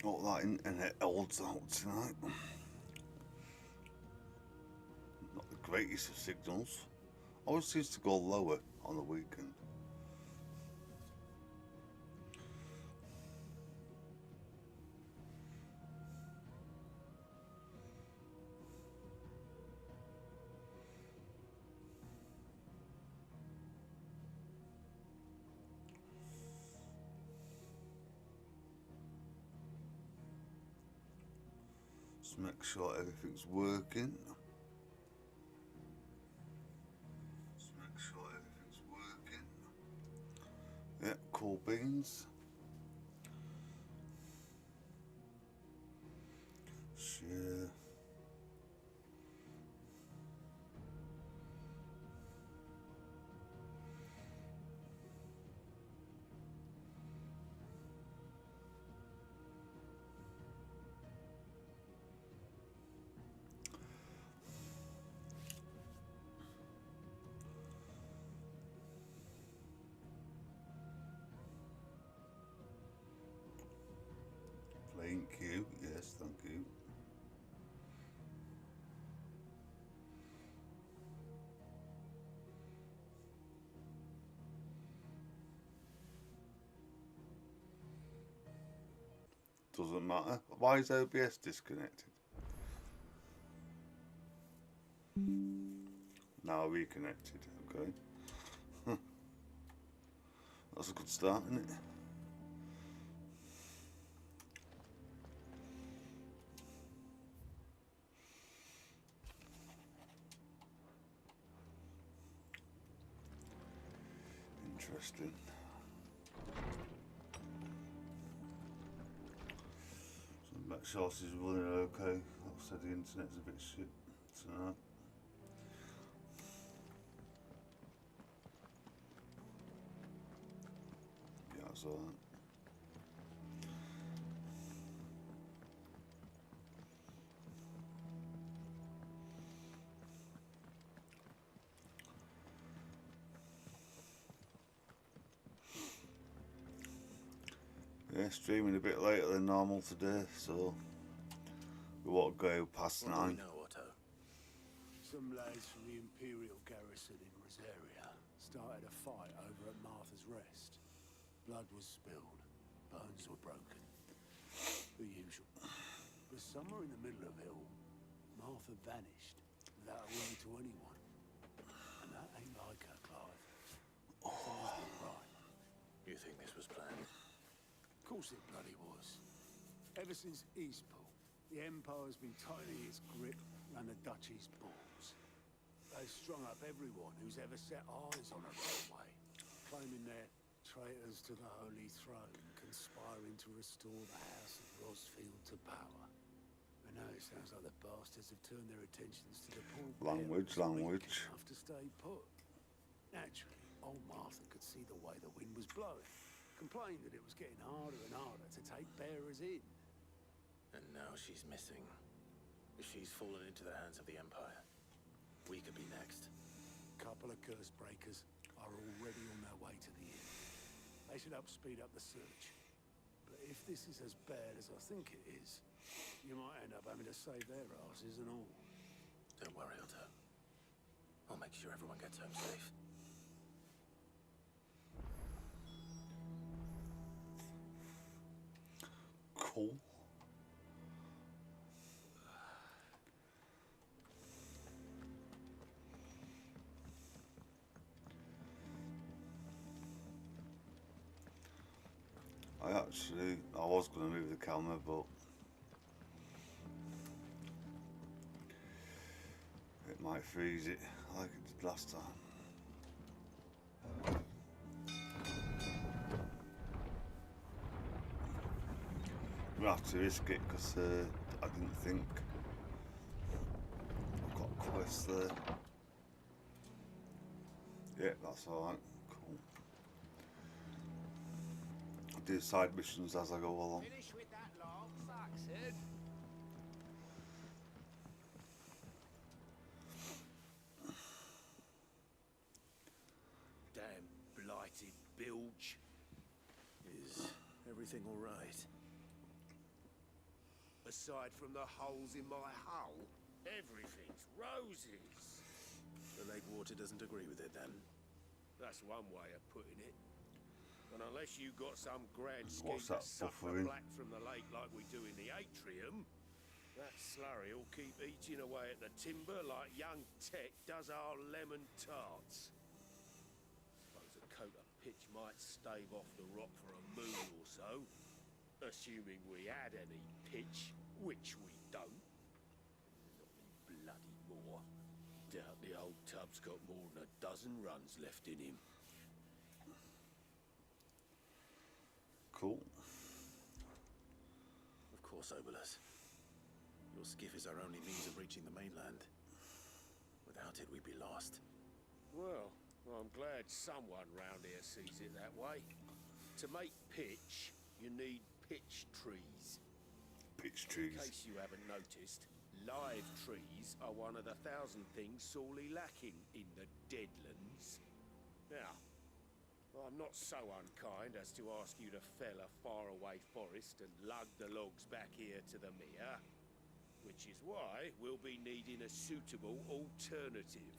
All that internet holds out tonight. Not the greatest of signals. Always seems to go lower on the weekend. Just make sure everything's working. Yeah, cool beans. Share. Thank you. Yes, thank you. Doesn't matter. Why is OBS disconnected? Now reconnected. Okay. That's a good start, isn't it? Interesting. So make sure this is running okay. Like I said, the internet's a bit shit tonight. Yeah, that's alright. Yeah, streaming a bit later than normal today, so we won't go past 9. What do we know, Otto? Some lads from the Imperial garrison in Rosaria started a fight over at Martha's Rest. Blood was spilled, bones were broken. The usual. But somewhere in the middle of it all, Martha vanished without a word to anyone. And that ain't like her, Clive. Something's not right. You think this was planned? Of course it bloody was. Ever since Eastpool, the Empire's been tightening its grip around the Duchy's balls. They've strung up everyone who's ever set eyes on a railway, claiming they're traitors to the Holy Throne, conspiring to restore the House of Rosfield to power. And now it sounds like the bastards have turned their attentions to the poor Language. enough to stay put. Naturally, old Martha could see the way the wind was blowing. Complained that it was getting harder and harder to take bearers in. And now she's missing. If she's fallen into the hands of the Empire, we could be next. Couple of curse breakers are already on their way to the inn. They should help speed up the search. But if this is as bad as I think it is, you might end up having to save their asses and all. Don't worry, Otto. I'll make sure everyone gets home safe. Cool. I was going to move the camera, but it might freeze it like it did last time. I'm going to have to risk it because I didn't think I've got quests there. Yeah, that's alright. Cool. I'll do side missions as I go along. Finish with that long Saxon. Damn blighted bilge. Is everything all right? aside from the holes in my hull, everything's roses. The lake water doesn't agree with it, then? That's one way of putting it. And unless you got some grand scheme What's to that suck the buffering? black from the lake like we do in the atrium, that slurry will keep eating away at the timber like young Tech does our lemon tarts. Suppose a coat of pitch might stave off the rock for a moon or so, assuming we had any pitch, which we don't. Not any bloody more. Doubt the old tub's got more than a dozen runs left in him. Cool. Of course, Obolus. Your skiff is our only means of reaching the mainland. Without it, we'd be lost. Well, I'm glad someone round here sees it that way. To make pitch, you need pitch trees. Pitch In trees. case you haven't noticed, live trees are one of the 1,000 things sorely lacking in the Deadlands. Now, I'm not so unkind as to ask you to fell a faraway forest and lug the logs back here to the mere, which is why we'll be needing a suitable alternative.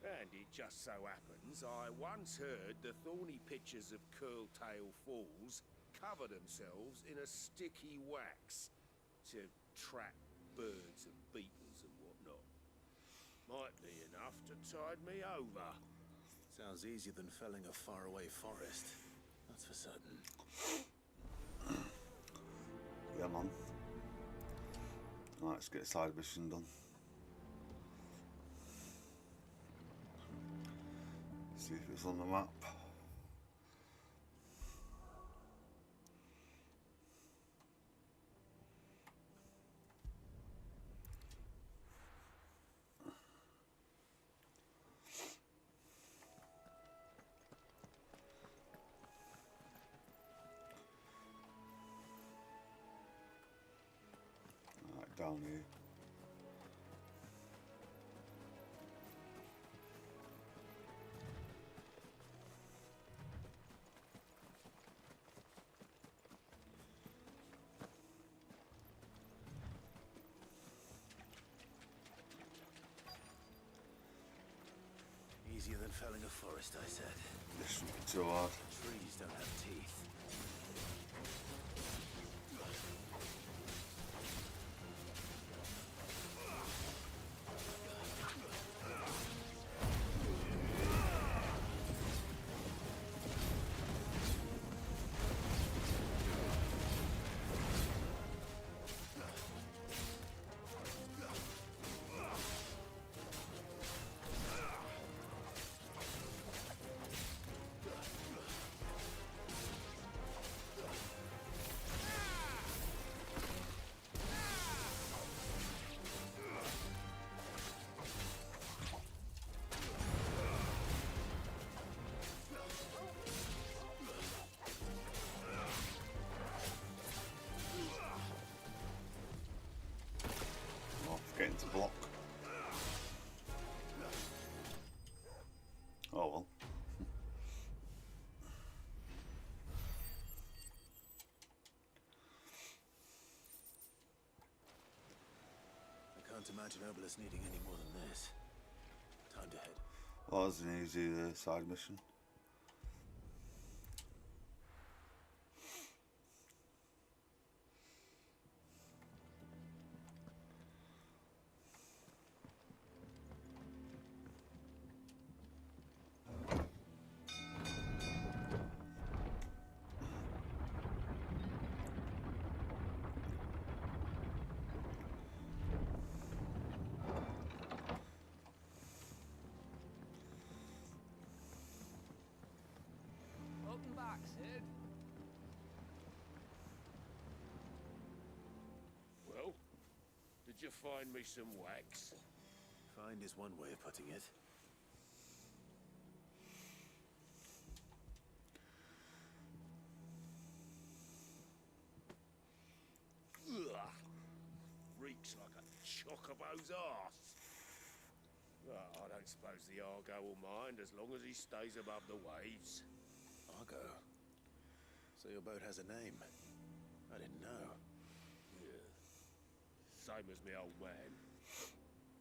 And it just so happens I once heard the thorny pitchers of Curltail Falls cover themselves in a sticky wax to trap birds and beetles and whatnot. Might be enough to tide me over. Sounds easier than felling a faraway forest. That's for certain. Yeah, man. Right, let's get a side mission done. See if it's on the map. Right, down here. Easier than felling a forest, I said. This shouldn't be too hard. Trees don't have teeth. Getting to block. Oh well. I can't imagine Obolus needing any more than this. Time to head. Well, that was an easy side mission. Welcome back, Sid. Well, did you find me some wax? Find is one way of putting it. Ugh. Reeks like a chocobo's arse. Well, I don't suppose the Argo will mind as long as he stays above the waves. Argo. So your boat has a name. I didn't know. Yeah. Same as my old man.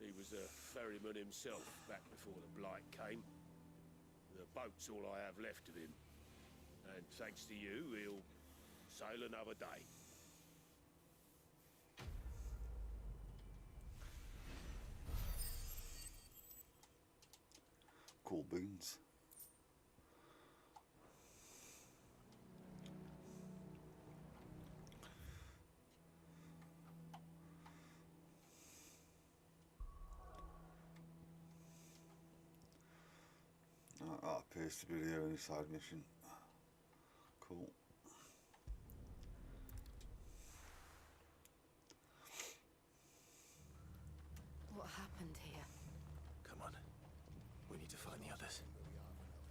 He was a ferryman himself back before the blight came. The boat's all I have left of him. And thanks to you, he'll sail another day. Cool beans. That appears to be the only side mission. Cool. What happened here? Come on. We need to find the others.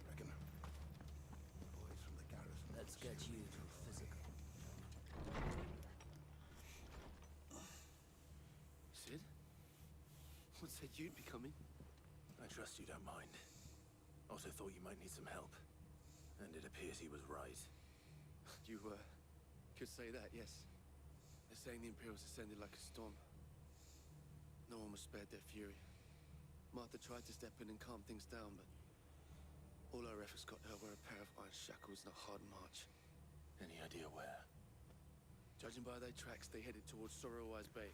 Reckon. Boys from the garrison. Let's get you to physical. Sid? What said you'd be coming? I trust you don't mind. Also thought you might need some help. And it appears he was right. You, could say that, yes. They're saying the Imperials descended like a storm. No one was spared their fury. Martha tried to step in and calm things down, but all our efforts got her were a pair of iron shackles and a hard march. Any idea where? Judging by their tracks, they headed towards Sorrowwise Bay.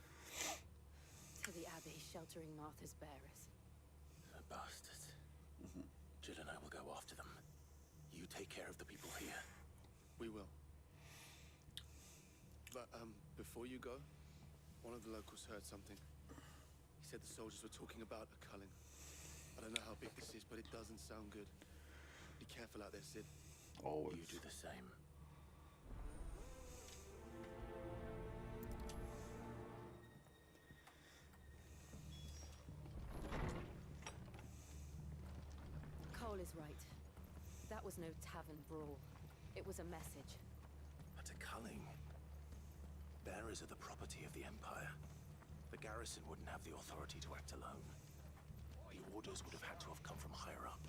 To the Abbey sheltering Martha's bearers. The bastards. Jill and I will go after them. You take care of the people here. We will. But, before you go, one of the locals heard something. He said the soldiers were talking about a culling. I don't know how big this is, but it doesn't sound good. Be careful out there, Sid. You Always. do the same. Cole is right. That was no tavern brawl. It was a message. But a culling. Bearers are the property of the Empire. The garrison wouldn't have the authority to act alone. The orders would have had to have come from higher up.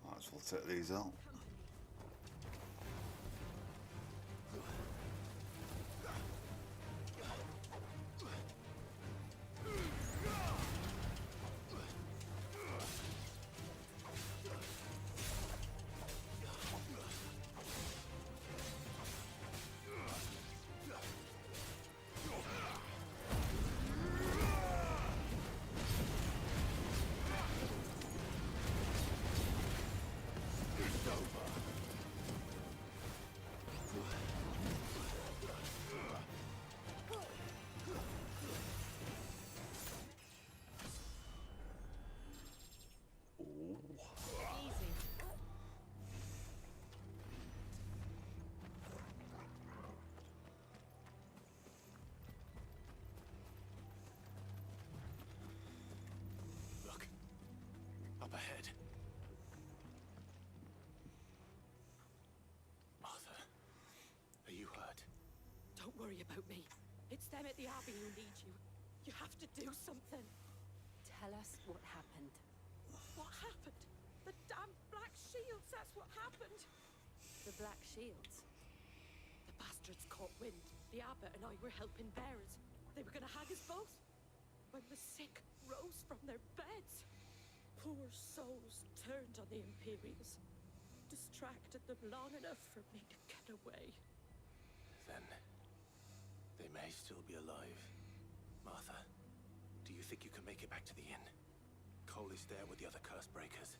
Might as well take these out. Easy. Look. Up ahead. Martha. Are you hurt? Don't worry about me. It's them at the Abbey who need you. You have to do something. Tell us what happened. What happened? The damn Black Shields, that's what happened. The Black Shields. The bastards caught wind. The abbot and I were helping bearers. They were gonna hang us both. When the sick rose from their beds, poor souls turned on the Imperials. Distracted them long enough for me to get away. Then they may still be alive. Martha, do you think you can make it back to the inn? Cole is there with the other curse breakers.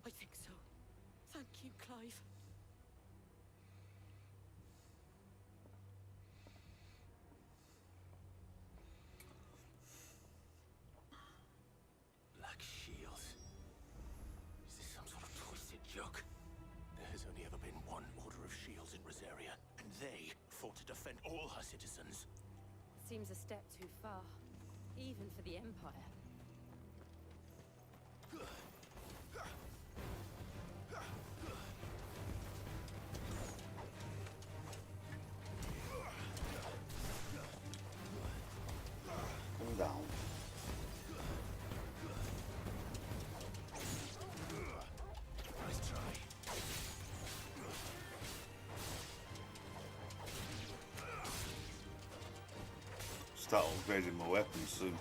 I think so. Thank you, Clive. Black Shields. Is this some sort of twisted joke? There has only ever been one order of shields in Rosaria, and they fought to defend all her citizens. seems a step too far, even for the Empire. Come down. Nice try. Start upgrading my weapons soon.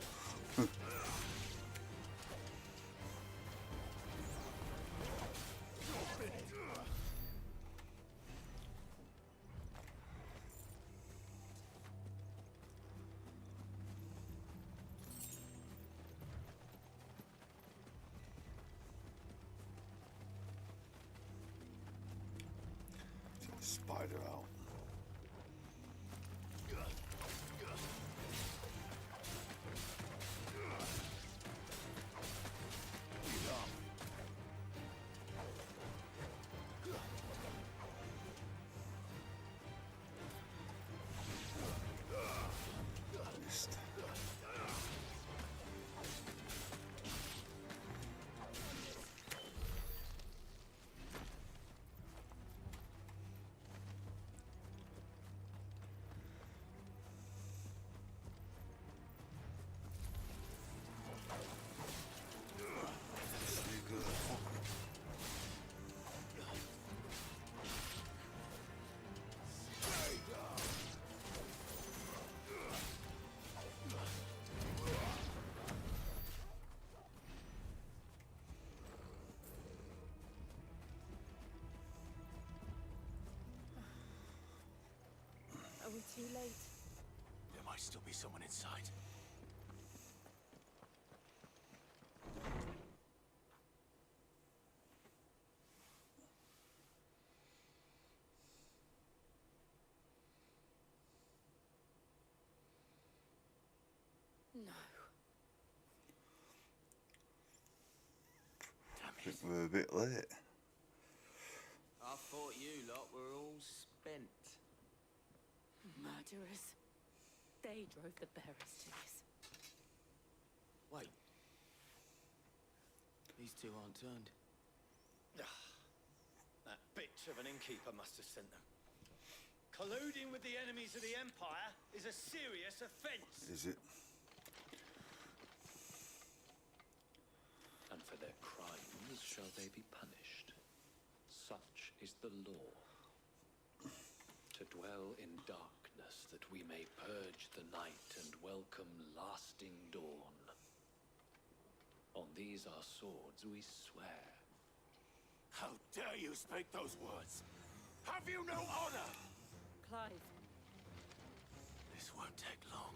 Take the spider out. Missed. Sneaky little fucker. Are we too late? There might still be someone inside. No. Damn I think it. we're a bit late. I thought you lot were all spent. Murderers. They drove the bearers to this. Wait. These two aren't turned. That bitch of an innkeeper must have sent them. Colluding with the enemies of the Empire is a serious offense. Is it? And for their crimes shall they be punished. Such is the law. To dwell in darkness, that we may purge the night and welcome lasting dawn. On these our swords we swear. How dare you speak those words? Have you no honor? Clive, This won't take long.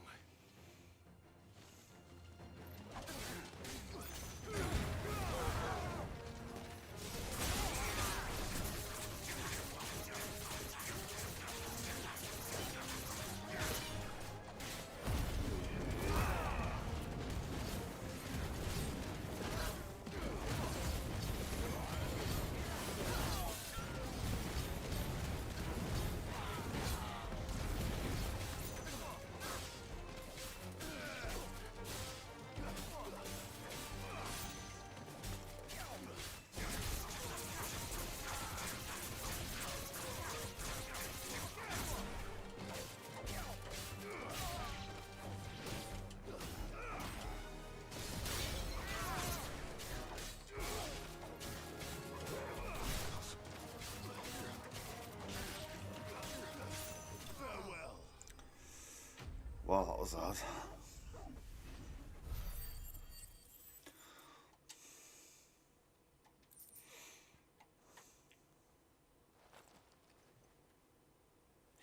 Wow, that was hard.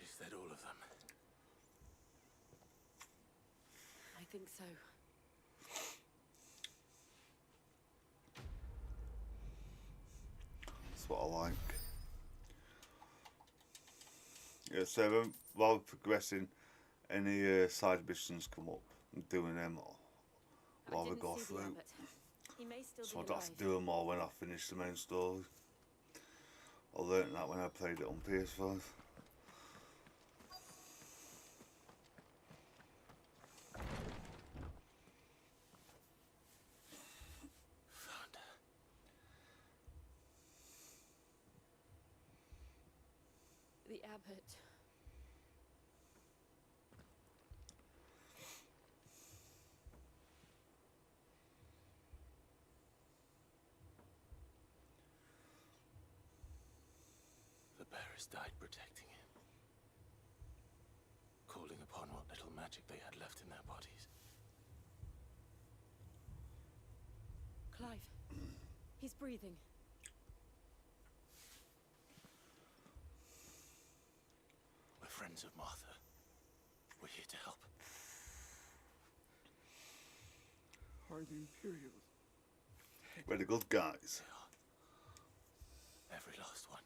Is that all of them? I think so. That's what I like. Yeah, so while progressing, any side missions come up, I'm doing them all while I we didn't go see the through. abbot. He may still So be I'd have to alive. do them all when I finish the main story. I learnt that when I played it on PS5. The abbot. The bearers died protecting him, calling upon what little magic they had left in their bodies. Clive. He's breathing. We're friends of Martha. We're here to help. Are the Imperials? We're the good guys. They are. Every last one.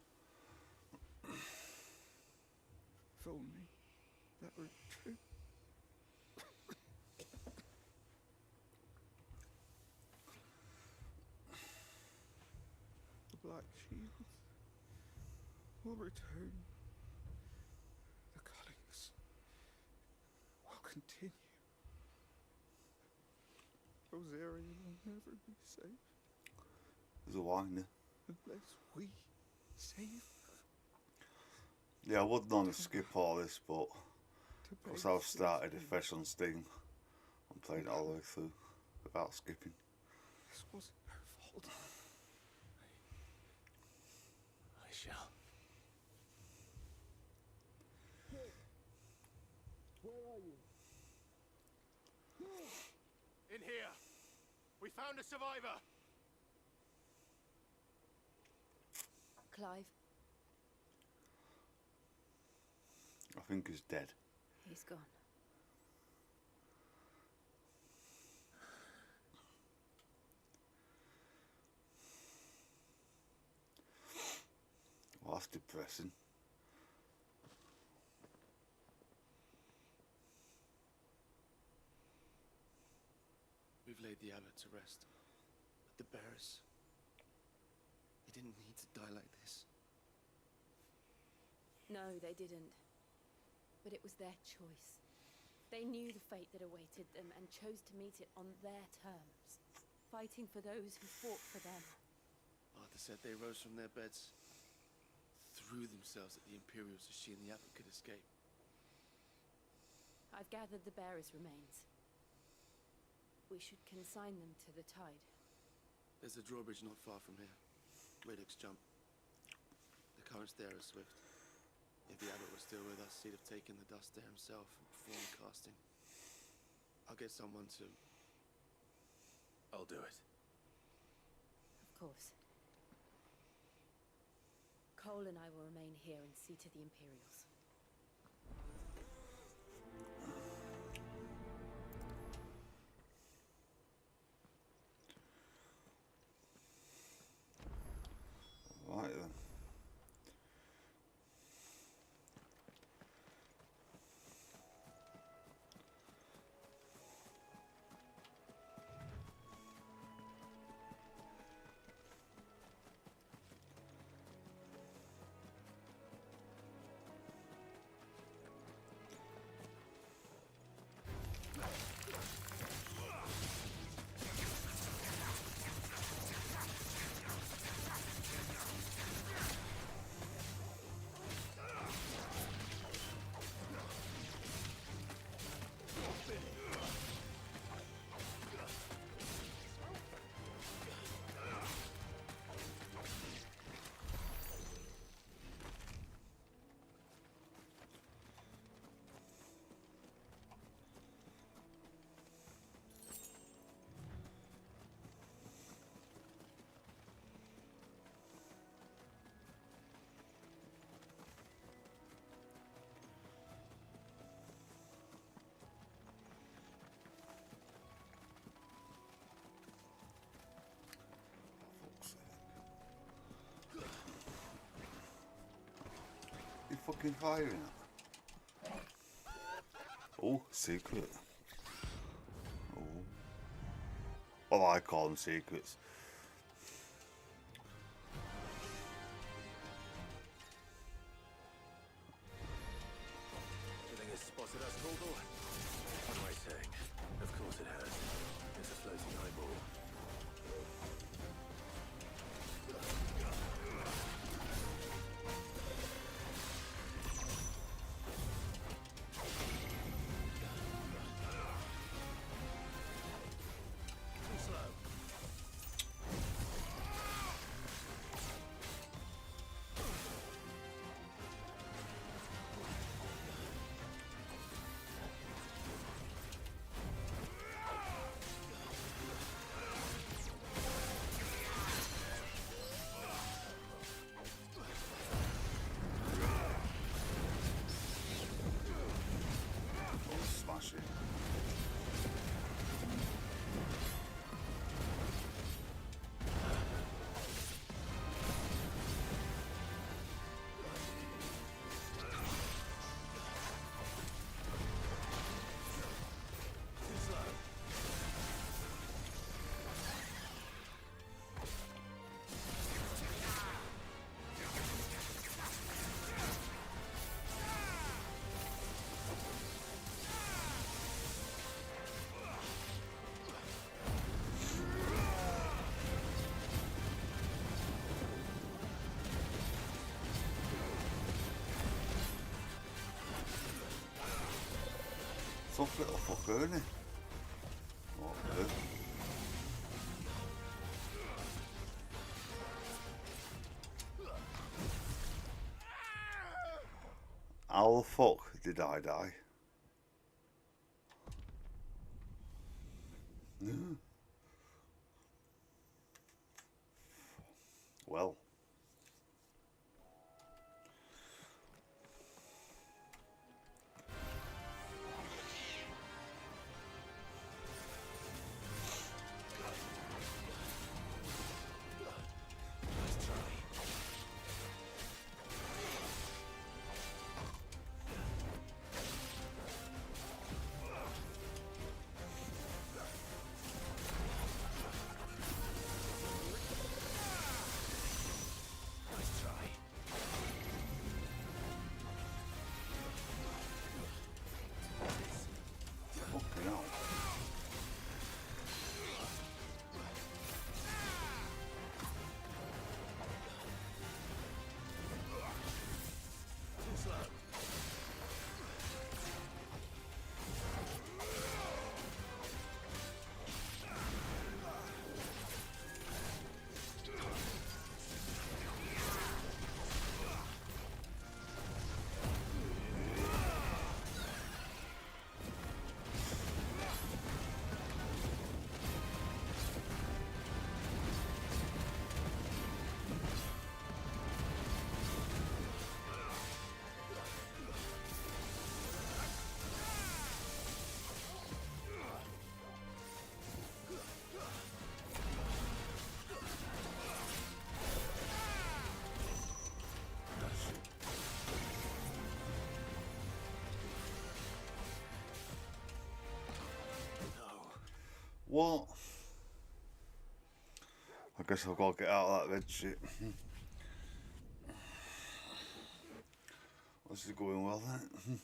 If only that were true. The Black Shields will return. The cullings will continue. Rosaria will never be safe There's a whiner. unless we save Yeah, I would normally skip all this, but to because beg I've started safety. a fresh on Steam, I'm playing it all the way through without skipping. This wasn't her fault. I shall. In here! We found a survivor! Clive. I think he's dead. He's gone. Well, that's depressing. We've laid the abbot to rest. But the bearers... They didn't need to die like this. No, they didn't. But it was their choice. They knew the fate that awaited them and chose to meet it on their terms, fighting for those who fought for them. Arthur said they rose from their beds, threw themselves at the Imperials so she and the abbot could escape. I've gathered the bearers' remains. We should consign them to the tide. There's a drawbridge not far from here. Radix jump. The currents there are swift. If the abbot was still with us, he'd have taken the dust there himself and performed casting. I'll get someone to... I'll do it. Of course. Cole and I will remain here and see to the Imperials. Right then. You fucking firing at? Oh, secret. Oh. Well, I call them secrets. Do you think it's spotted us, Caldor? What am I saying? Of course it has. It's a floating eyeball. Tough little fucker, isn't he? What do? How the fuck did I die? Well. What? I guess I've got to get out of that red shit. This is going well then.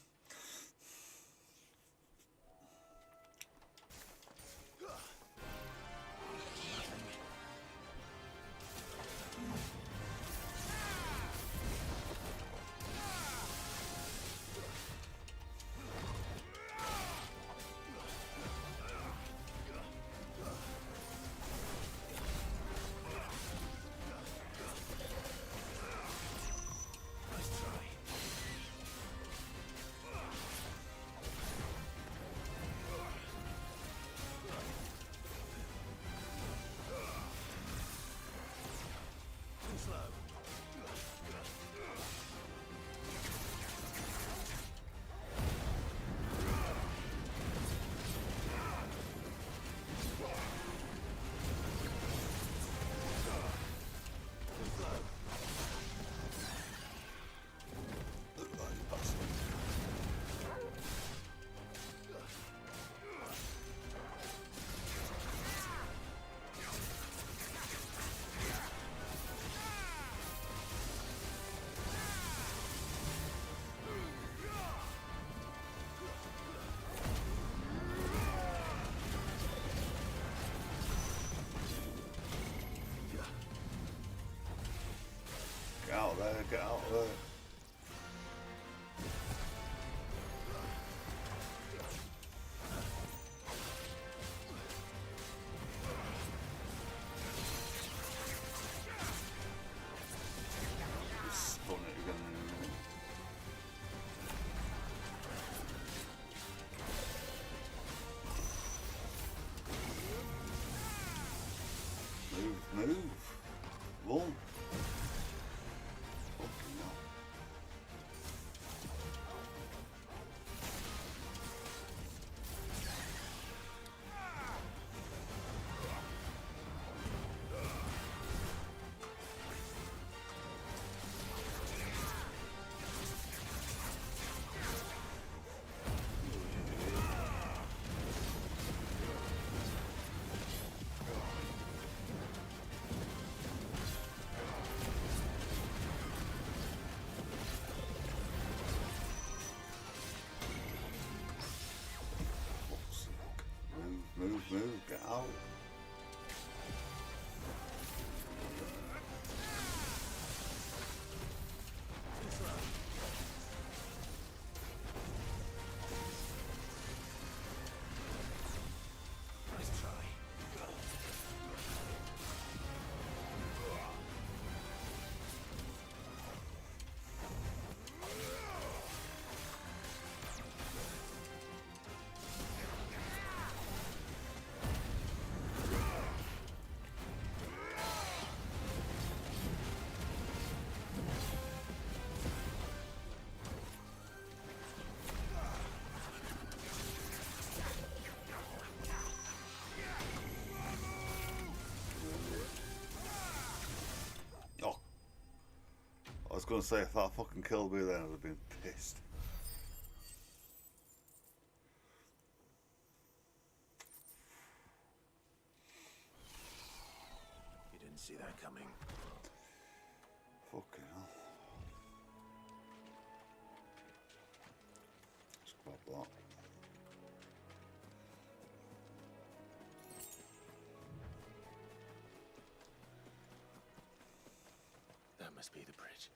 Get out there, get out there. Spawn it again. Move. Run. Move, get out. I was going to say, if that fucking killed me then, I would have been pissed. You didn't see that coming. Fucking hell. Let's grab that. That must be the bridge.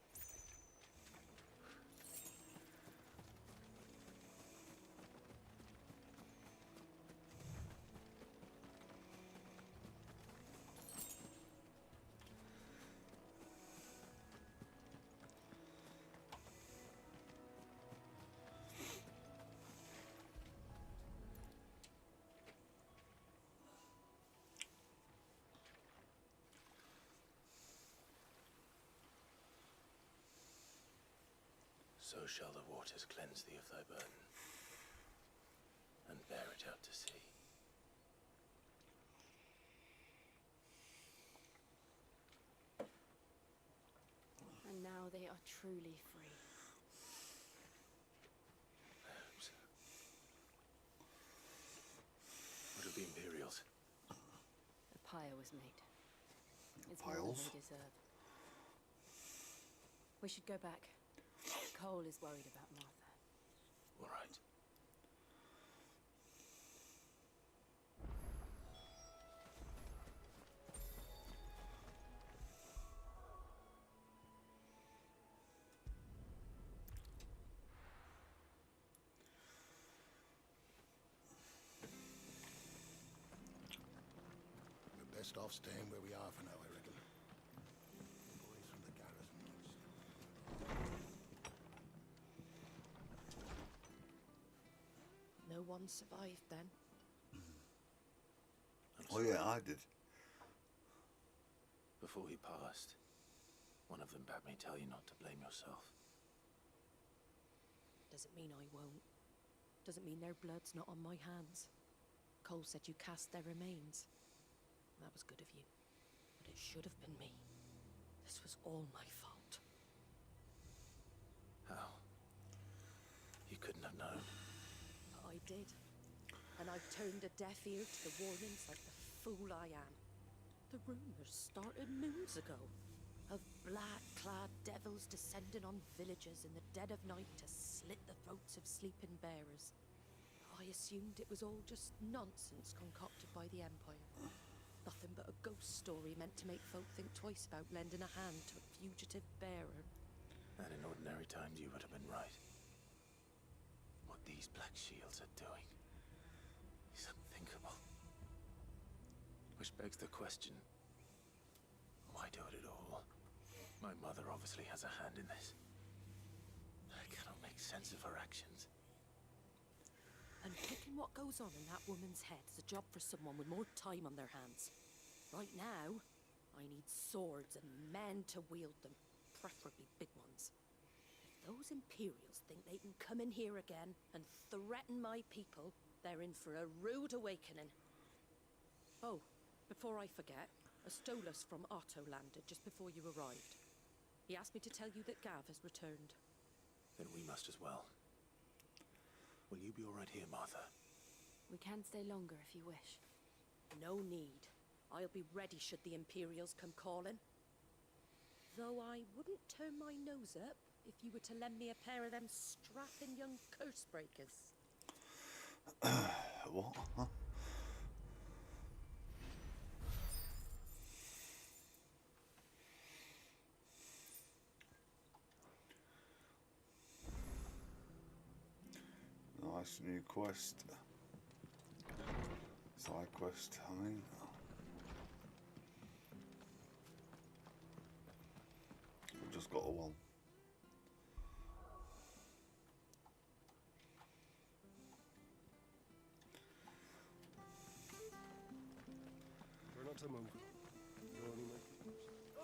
So shall the waters cleanse thee of thy burden, and bear it out to sea. And now they are truly free. Perhaps. What of the Imperials? The pyre was made. It's more than they deserve. We should go back. Cole is worried about Martha. All right. We're best off staying where we are for now, I reckon. Boys from the garrison. No one survived then. Oh yeah, I did. Before he passed, one of them bade me tell you not to blame yourself. Doesn't mean I won't. Doesn't mean their blood's not on my hands. Cole said you cast their remains. That was good of you. But it should have been me. This was all my fault. How? You couldn't have known. But I did. And I've turned a deaf ear to the warnings like the fool I am. The rumors started moons ago. Of black-clad devils descending on villages in the dead of night to slit the throats of sleeping bearers. I assumed it was all just nonsense concocted by the Empire. Nothing but a ghost story meant to make folk think twice about lending a hand to a fugitive bearer. And in ordinary times you would have been right. What these black shields are doing is unthinkable. Which begs the question, why do it at all? My mother obviously has a hand in this. I cannot make sense of her actions. And picking what goes on in that woman's head is a job for someone with more time on their hands. Right now, I need swords and men to wield them, preferably big ones. If those Imperials think they can come in here again and threaten my people, they're in for a rude awakening. Oh, before I forget, a Stolas from Otto landed just before you arrived. He asked me to tell you that Gav has returned. Then we must as well. Will you be all right here, Martha? We can stay longer if you wish. No need. I'll be ready should the Imperials come calling. Though I wouldn't turn my nose up if you were to lend me a pair of them strapping young curse breakers. What? Huh? Nice new quest. Side quest, I mean. We've just got a one. We're not to move.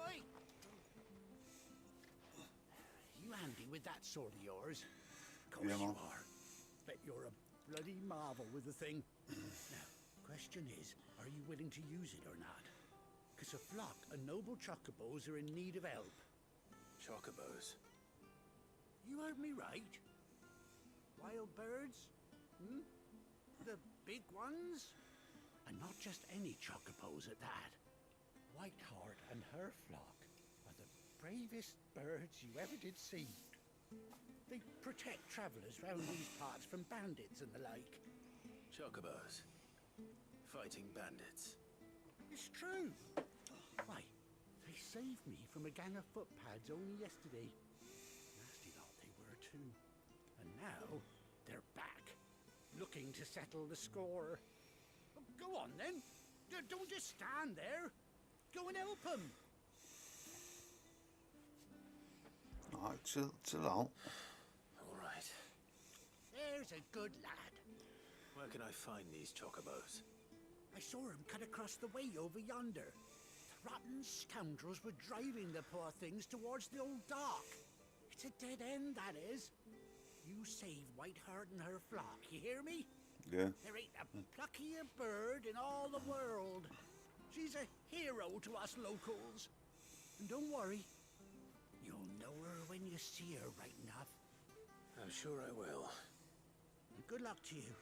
Oi! You handy with that sword of yours? Of course Yeah, you man. are. Bet you're a bloody marvel with the thing. Now, question is, are you willing to use it or not? Because a flock of noble chocobos are in need of help. Chocobos. You heard me right. Wild birds? Hmm? The big ones? And not just any chocobos at that. Whiteheart and her flock are the bravest birds you ever did see. They protect travellers round these parts from bandits and the like. Chocobos. Fighting bandits. It's true. Why, they saved me from a gang of footpads only yesterday. Nasty lot they were too. And now they're back, looking to settle the score. Well, go on then. Don't just stand there. Go and help them. Alright, chill out. All right. There's a good lad. Where can I find these chocobos? I saw him cut across the way over yonder. The rotten scoundrels were driving the poor things towards the old dock. It's a dead end, that is. You save Whiteheart and her flock, you hear me? Yeah. There ain't a pluckier bird in all the world. She's a hero to us locals. And don't worry, you'll know her when you see her right enough. I'm sure I will. And good luck to you.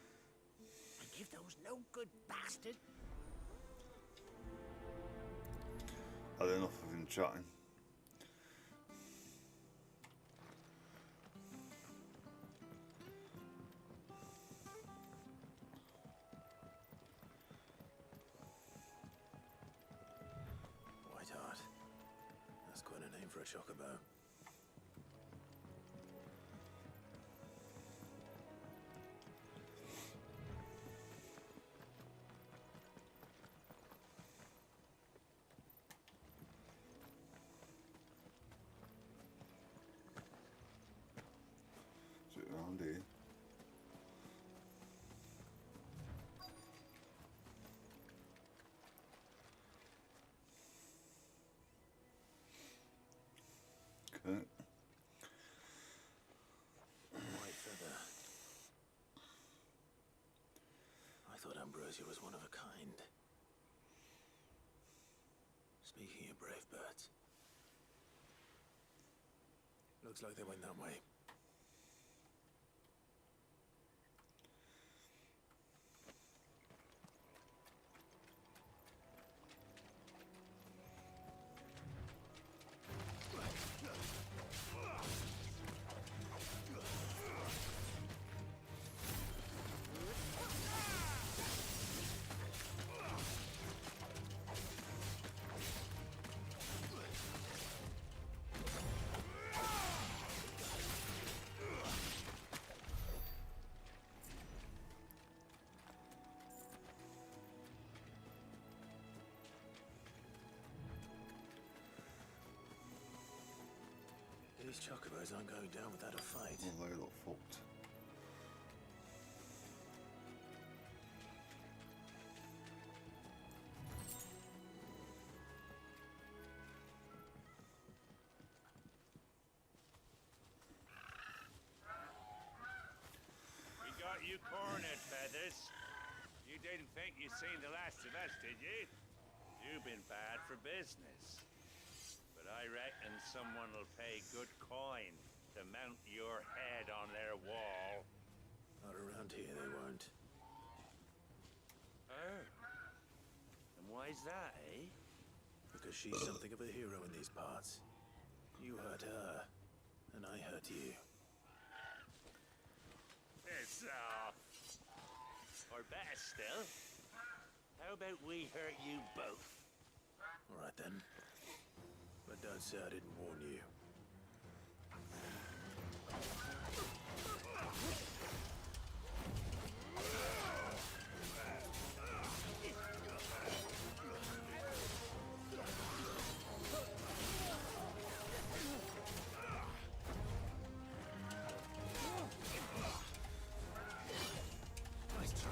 And give those no-good bastard. Had enough of him chatting. Whiteheart. That's quite a name for a chocobo. Sit around here. Okay. White feather. I thought Ambrosia was one of a kind. Speaking of brave birds. Looks like they went that way. These chocobos aren't going down without a fight. Well, they look fucked. We got you cornered, Feathers. You didn't think you'd seen the last of us, did you? You've been bad for business. But I reckon someone will pay good coin to mount your head on their wall. Not around here, they won't. Oh. And why's that, eh? Because she's something of a hero in these parts. You hurt her, and I hurt you. Piss off. Or better still, how about we hurt you both? All right then. But don't say I didn't warn you. Nice try.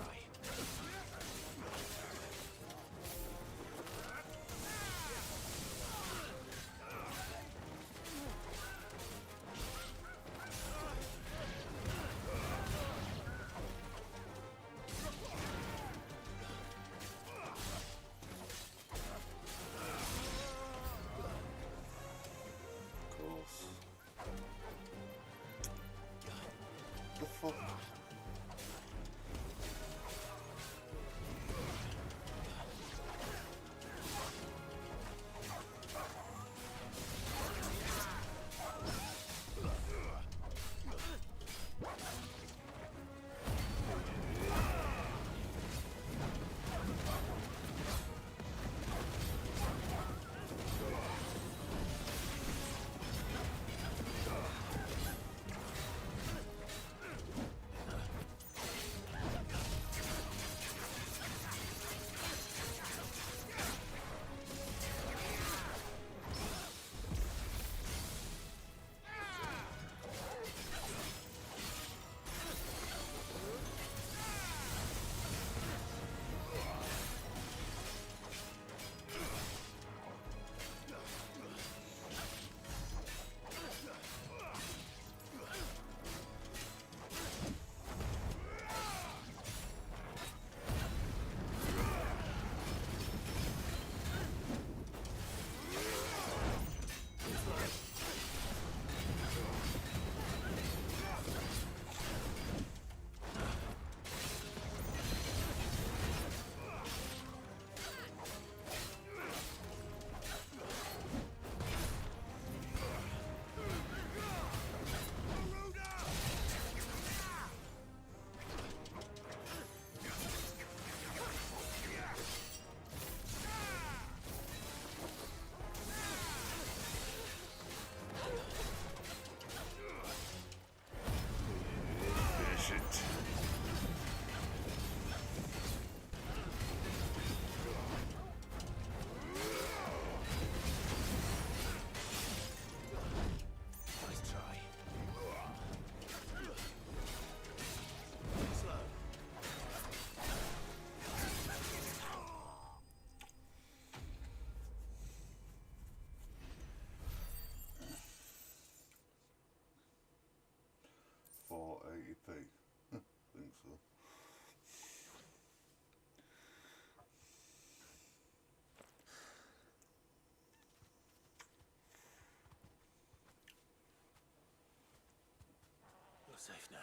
safe now.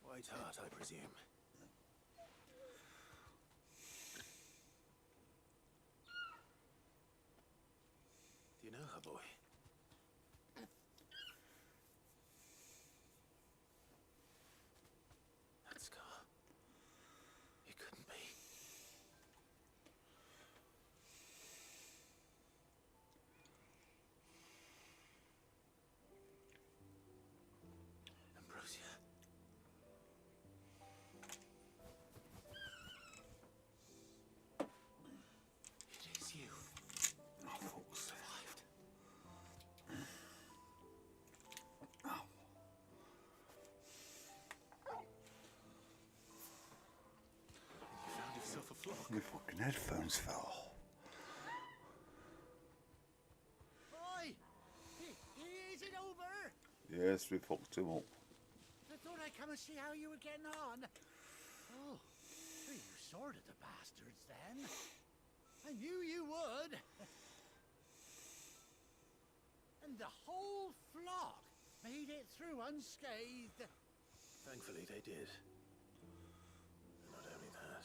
White Hart, I presume. Do you know her, boy? That scar. It couldn't be. Ambrosia. It is you. Oh, fuck's sake. Survived. You found yourself a flock. My fucking headphones fell. Boy! Is it over? Yes, we fucked him up. I thought I'd come and see how you were getting on. Oh, so you sorted the bastards then. I knew you would. And the whole flock made it through unscathed. Thankfully, they did. And not only that.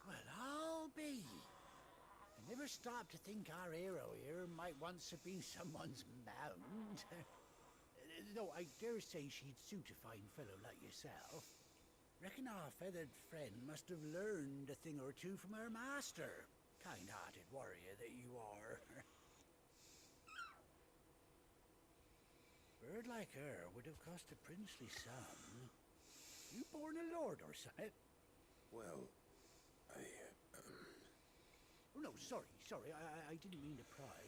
Well, I'll be. I never stopped to think our hero here might once have been someone's mound. Though I dare say she'd suit a fine fellow like yourself. Reckon our feathered friend must have learned a thing or two from her master. Kind-hearted warrior that you are. Bird like her would have cost a princely sum. You born a lord or something? Well, Oh, no, sorry. I didn't mean to pry.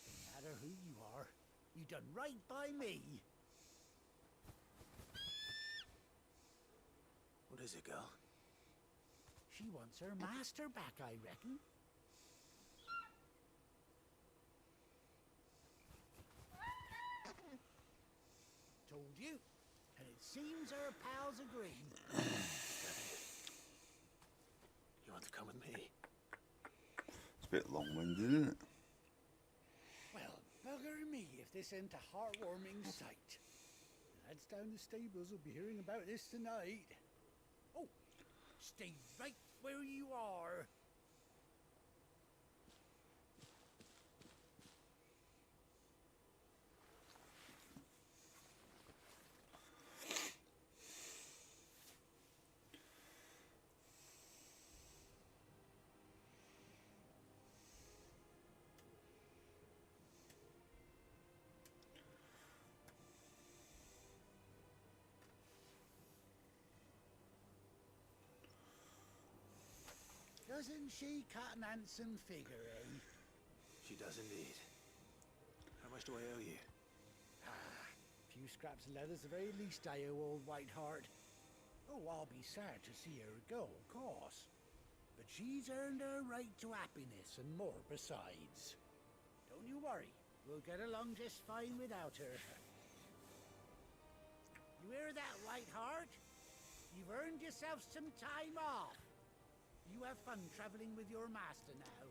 No matter who you are, you done right by me. what is it, girl? She wants her master back, I reckon. Told you. And it seems her pals agree. You want to come with me? It's a bit long-winded, isn't it? Well, bugger me if this ain't a heartwarming sight. The lads down the stables will be hearing about this tonight. Oh, stay right where you are. Doesn't she cut an handsome figure, eh? She does indeed. How much do I owe you? A few scraps of leather's the very least I owe old Whiteheart. Oh, I'll be sad to see her go, of course. But she's earned her right to happiness and more besides. Don't you worry, we'll get along just fine without her. You hear that, Whiteheart? You've earned yourself some time off. You have fun traveling with your master now.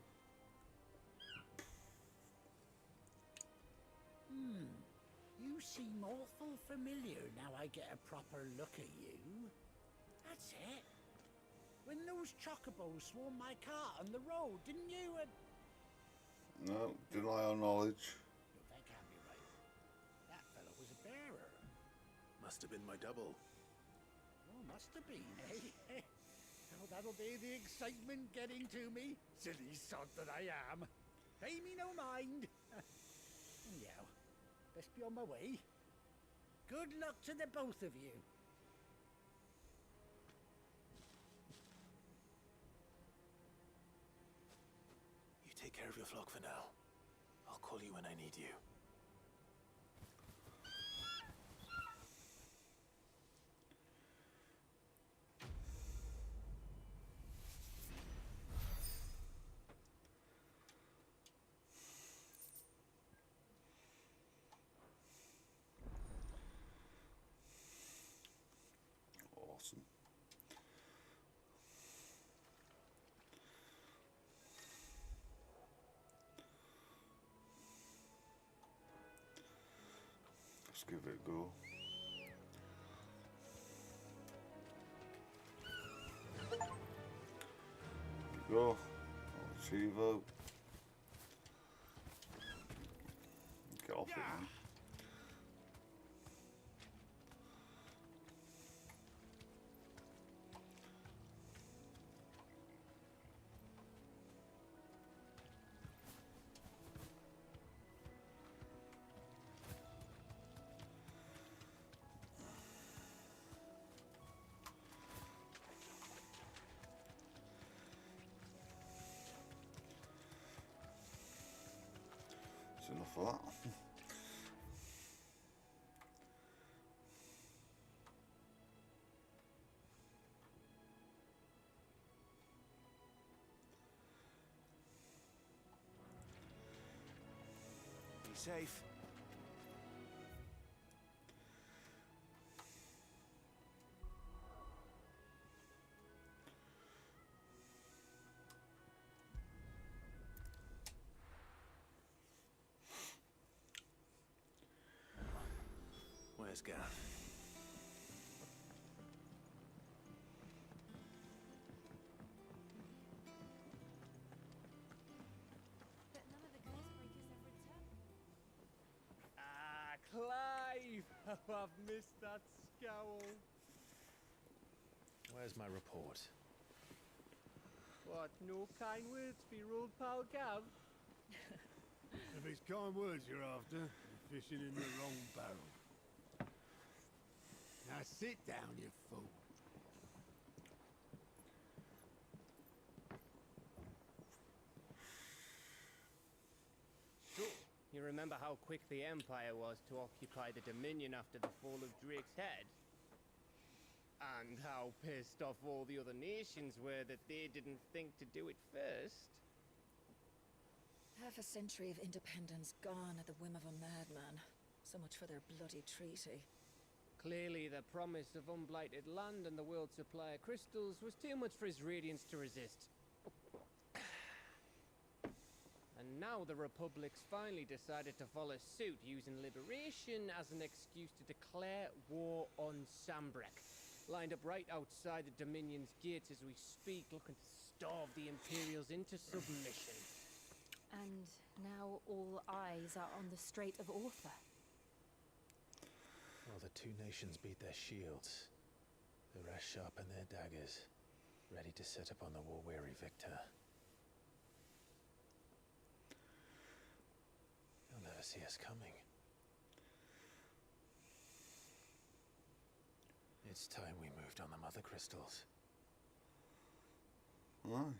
You seem awful familiar now I get a proper look at you. That's it. When those chocobos swarmed my cart on the road, didn't you? No, deny our knowledge. No, that can't be right. That fellow was a bearer. Must have been my double. Oh, must have been, eh? Oh, that'll be the excitement getting to me. Silly sod that I am. Pay me no mind. Anyhow, best be on my way. Good luck to the both of you. You take care of your flock for now. I'll call you when I need you. Let's give it a go. Go. Achievo. Get off it, man. That's enough of that. Be safe. Where's Gav? But none of the curse breakers have returned. Ah, Clive! How I've missed that scowl. Where's my report? What, no kind words for your old pal Gav? If it's kind words you're after, you're fishing in the wrong barrel. Now sit down, you fool. So, you remember how quick the Empire was to occupy the Dominion after the fall of Drake's head? And how pissed off all the other nations were that they didn't think to do it first? Half a century of independence gone at the whim of a madman. So much for their bloody treaty. Clearly, the promise of unblighted land and the world's supply of crystals was too much for his radiance to resist. And now the Republic's finally decided to follow suit, using liberation as an excuse to declare war on Sambrek. Lined up right outside the Dominion's gates as we speak, looking to starve the Imperials into submission. And now all eyes are on the Strait of Author. While the two nations beat their shields, the rest sharpen their daggers, ready to set upon the war-weary victor. You'll never see us coming. It's time we moved on the Mother Crystals. Why?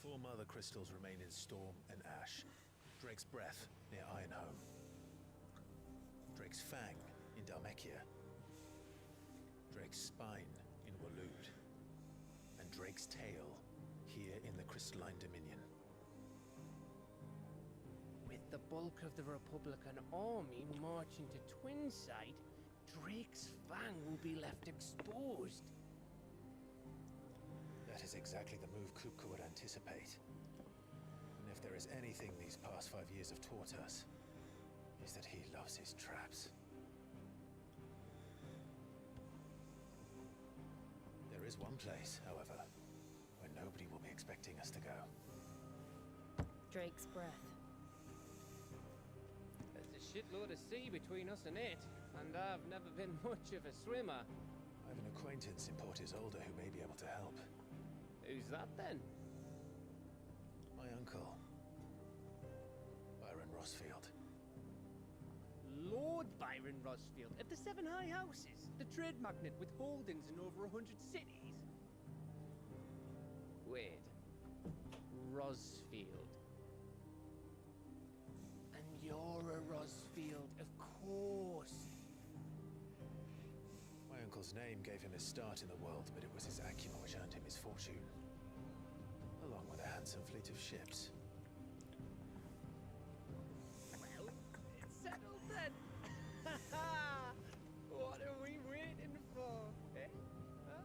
4 Mother Crystals remain in Storm and Ash. Drake's Breath near Ironhome. Drake's Fang in Dhalmekia. Drake's Spine in Waloed. And Drake's Tail here in the Crystalline Dominion. With the bulk of the Republican army marching to Twinside, Drake's Fang will be left exposed. That is exactly the move Kupka would anticipate. And if there is anything these past 5 years have taught us, is that he loves his traps. There is one place, however, where nobody will be expecting us to go. Drake's Breath. There's a shitload of sea between us and it, and I've never been much of a swimmer. I have an acquaintance in Port Isolde who may be able to help. Who's that then? My uncle, Byron Rosfield. Lord Byron Rosfield of the Seven High Houses, the trade magnate with holdings in over 100 cities. Wait, Rosfield. And you're a Rosfield, of course. My uncle's name gave him his start in the world, but it was his acumen which earned him his fortune. Along with a handsome fleet of ships. Well, it's settled then. What are we waiting for, eh? Huh?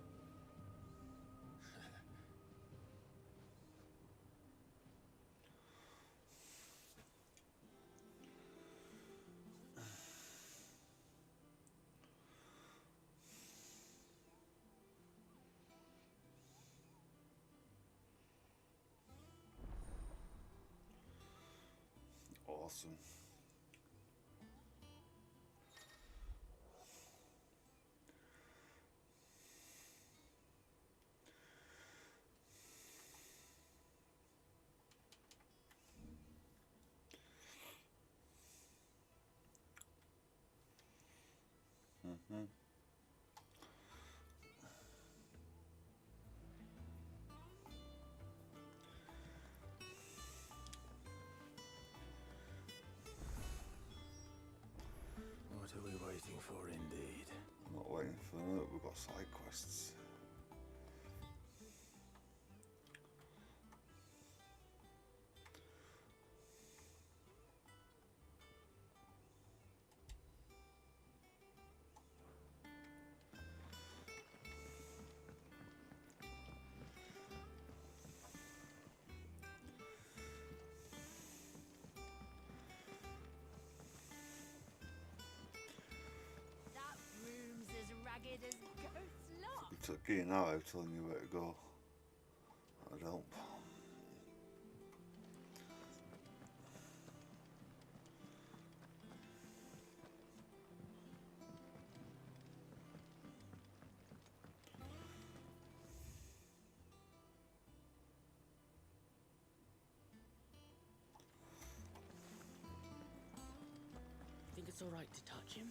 awesome. What are we waiting for, indeed? Not waiting for that, we've got side quests. That room's as ragged as goat's lot. It's a key now out telling you where to go. I'd help. Think it's all right to touch him?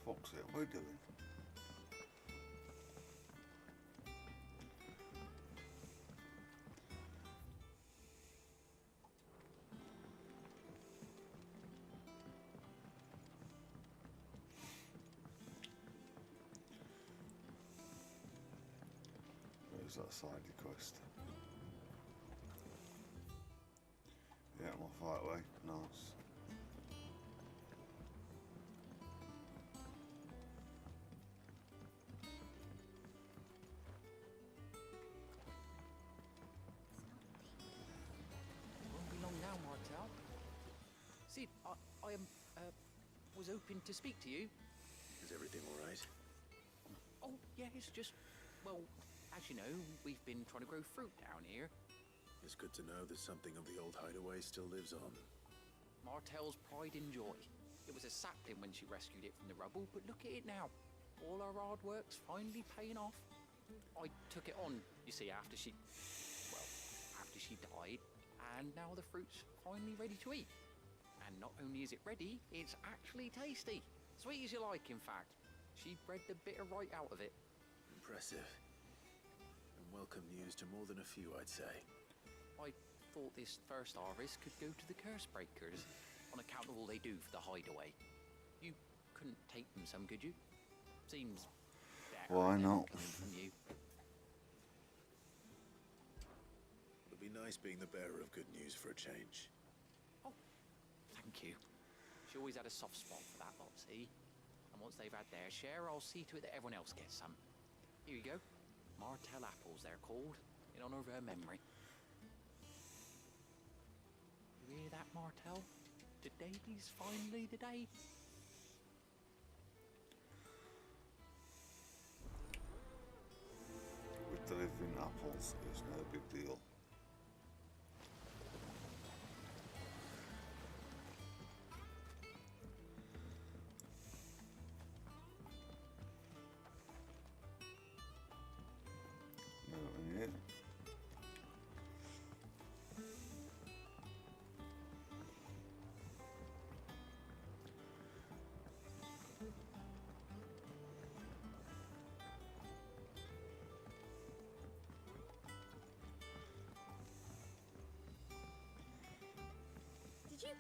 Fuck's it, what are we doing? Where's that side quest? Yeah, I'm off that way. Nice. Won't be long now, Martel. Sid, I was hoping to speak to you. Is everything all right? Oh, yeah, it's just, well, as you know, we've been trying to grow fruit down here. It's good to know that something of the old hideaway still lives on. Martel's pride and joy. It was a sapling when she rescued it from the rubble, but look at it now. All our hard work's finally paying off. I took it on, you see, after she died, and now the fruit's finally ready to eat. And not only is it ready, it's actually tasty. Sweet as you like, in fact. She bred the bitter right out of it. Impressive. And welcome news to more than a few, I'd say. I thought this first harvest could go to the curse breakers on account of all they do for the hideaway. You couldn't take them some, could you? Seems better Why than not? coming from you. It'll be nice being the bearer of good news for a change. Oh, thank you. She always had a soft spot for that lot, see? And once they've had their share, I'll see to it that everyone else gets some. Here you go. Martel apples, they're called, in honor of her memory. You hear that, Martel? Today's finally the day. With delivering apples, it's no big deal. No, in here.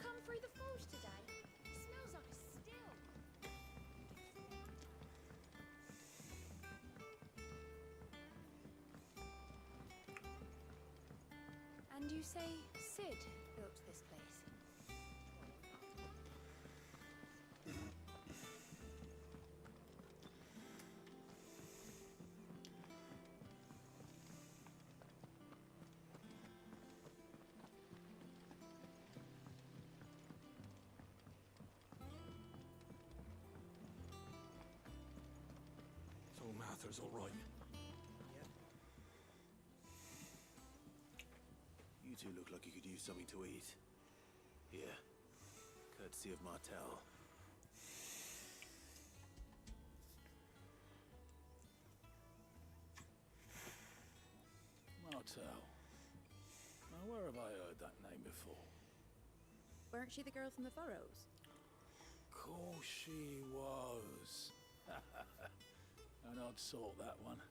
come through the forge today? It smells like a still. And you say Sid built this place? So Mather's all right. You two look like you could use something to eat. Here, courtesy of Martel. Martel. Now, where have I heard that name before? Weren't she the girl from the Furrows? Course she was. An odd sort, that one.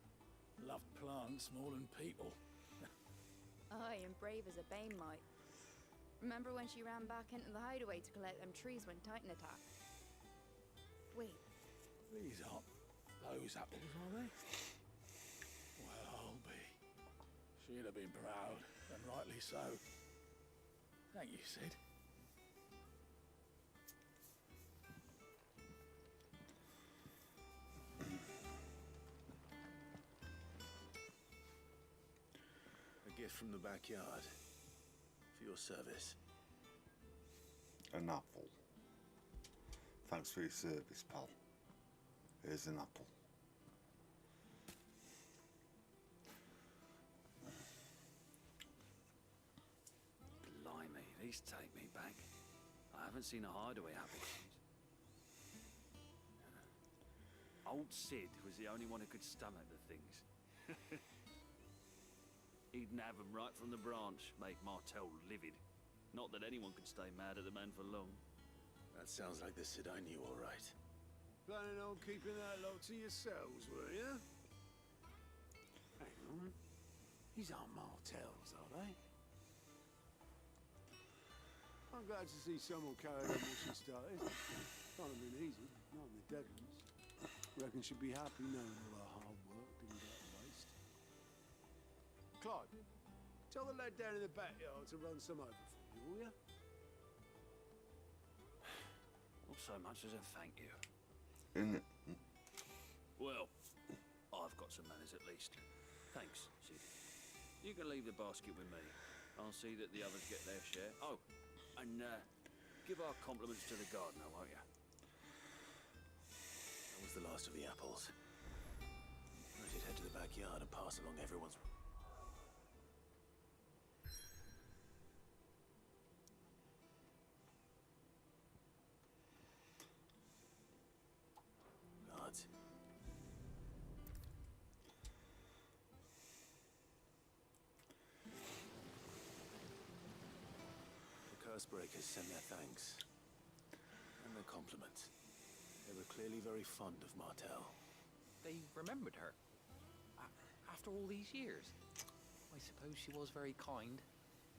Loved plants more than people. Aye, and brave as a bane might. Remember when she ran back into the hideaway to collect them trees when Titan attacked? Wait. These aren't those apples, are they? Well, I'll be. She'd have been proud, and rightly so. Thank you, Sid. A gift from the backyard. For your service. An apple. Thanks for your service, pal. Here's an apple. Blimey, these take me back. I haven't seen a hideaway apple since. Old Sid was the only one who could stomach the things. He'd nab them right from the branch, make Martel livid. Not that anyone could stay mad at the man for long. That sounds like the Sid I knew, all right. Planning on keeping that lot to yourselves, were you? Hang on. These aren't Martels, are they? I'm glad to see someone carried on what she started. Can't have been easy, not in the dead ones. Reckon she'd be happy knowing all her hard work didn't go to waste. Clive, tell the lad down in the backyard to run some over for you, will you? Not so much as a thank you. In Well, I've got some manners at least. Thanks, Sid. You can leave the basket with me. I'll see that the others get their share. Oh, and give our compliments to the gardener, won't you? That was the last of the apples. I should head to the backyard and pass along everyone's... Guards. The Cursebreakers send their thanks. And their compliments. They were clearly very fond of Martel. They remembered her. After all these years. I suppose she was very kind,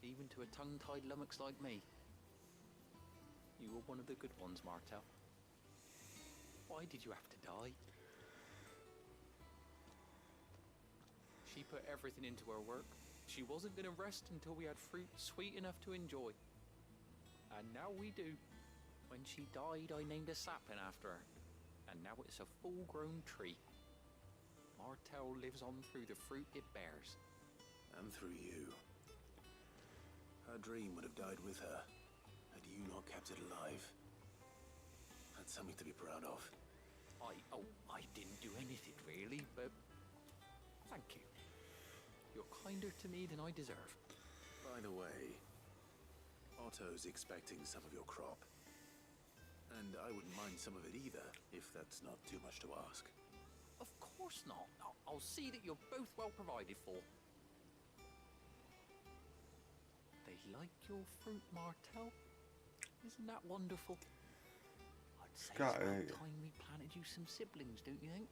even to a tongue-tied lummox like me. You were one of the good ones, Martel. Why did you have to die? She put everything into her work. She wasn't going to rest until we had fruit sweet enough to enjoy. And now we do. When she died, I named a sapling after her. And now it's a full-grown tree. Martel lives on through the fruit it bears. And through you. Her dream would have died with her, had you not kept it alive. That's something to be proud of. I didn't do anything really, but thank you. You're kinder to me than I deserve. By the way, Otto's expecting some of your crop. And I wouldn't mind some of it either, if that's not too much to ask. Of course not. I'll see that you're both well provided for. They like your fruit, Martel. Isn't that wonderful? I'd say it's about time we planted you some siblings, don't you think?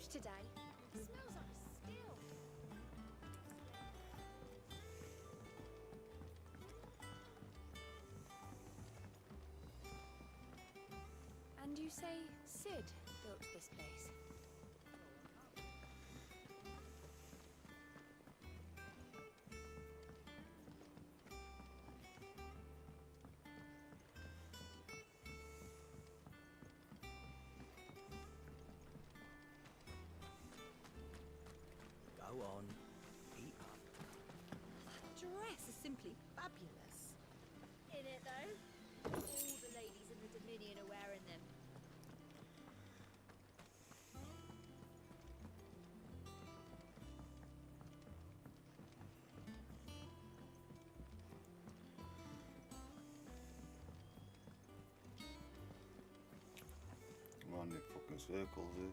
huge today. It smells like a still. And you say Sid built this place? Go on, eat up. That dress is simply fabulous. In it, though. All the ladies in the Dominion are wearing them. Around in fucking circles here.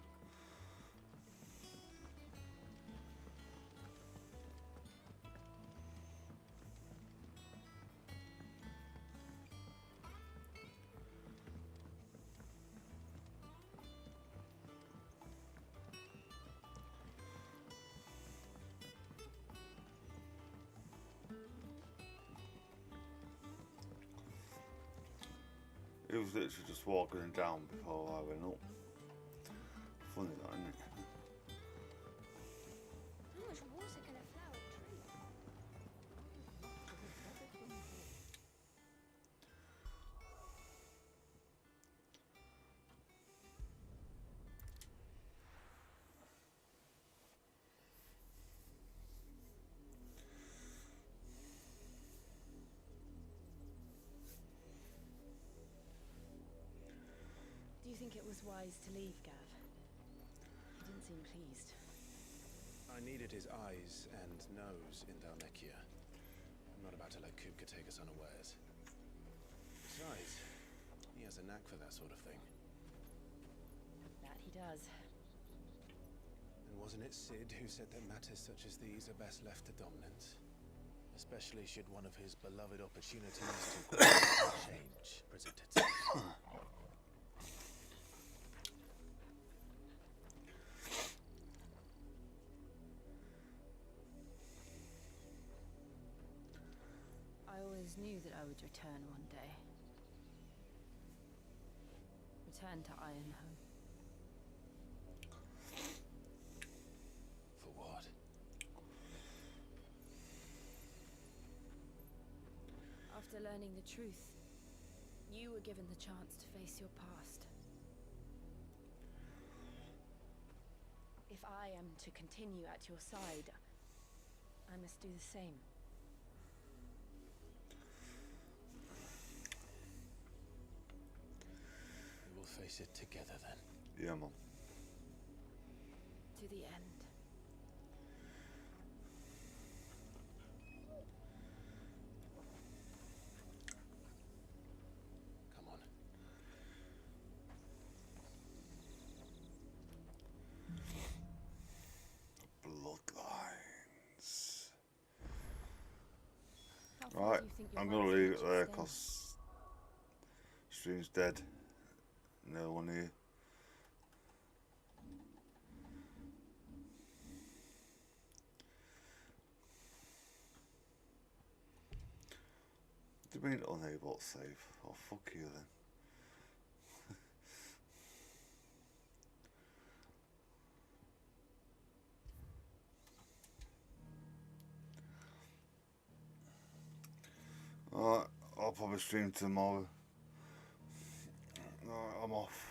It was literally just walking down before I went up. Funny that, isn't it? How much water can a flower drink? Do you think it was wise to leave, Gav? You didn't seem pleased. I needed his eyes and nose in Dalmekia. I'm not about to let Kupka take us unawares. Besides, he has a knack for that sort of thing. That he does. And wasn't it Sid who said that matters such as these are best left to dominance? Especially should one of his beloved opportunities to change present itself. I always knew that I would return one day. Return to Ironhome. For what? After learning the truth, you were given the chance to face your past. If I am to continue at your side, I must do the same. We will face it together then. Yeah, Mum. To the end. Come on. Bloodlines. How far Right, do you think your I'm gonna life leave it should there extend? because stream's dead. No one here. Do you mean unable to save? Oh, fuck you then. Alright, I'll probably stream tomorrow. Alright, I'm off.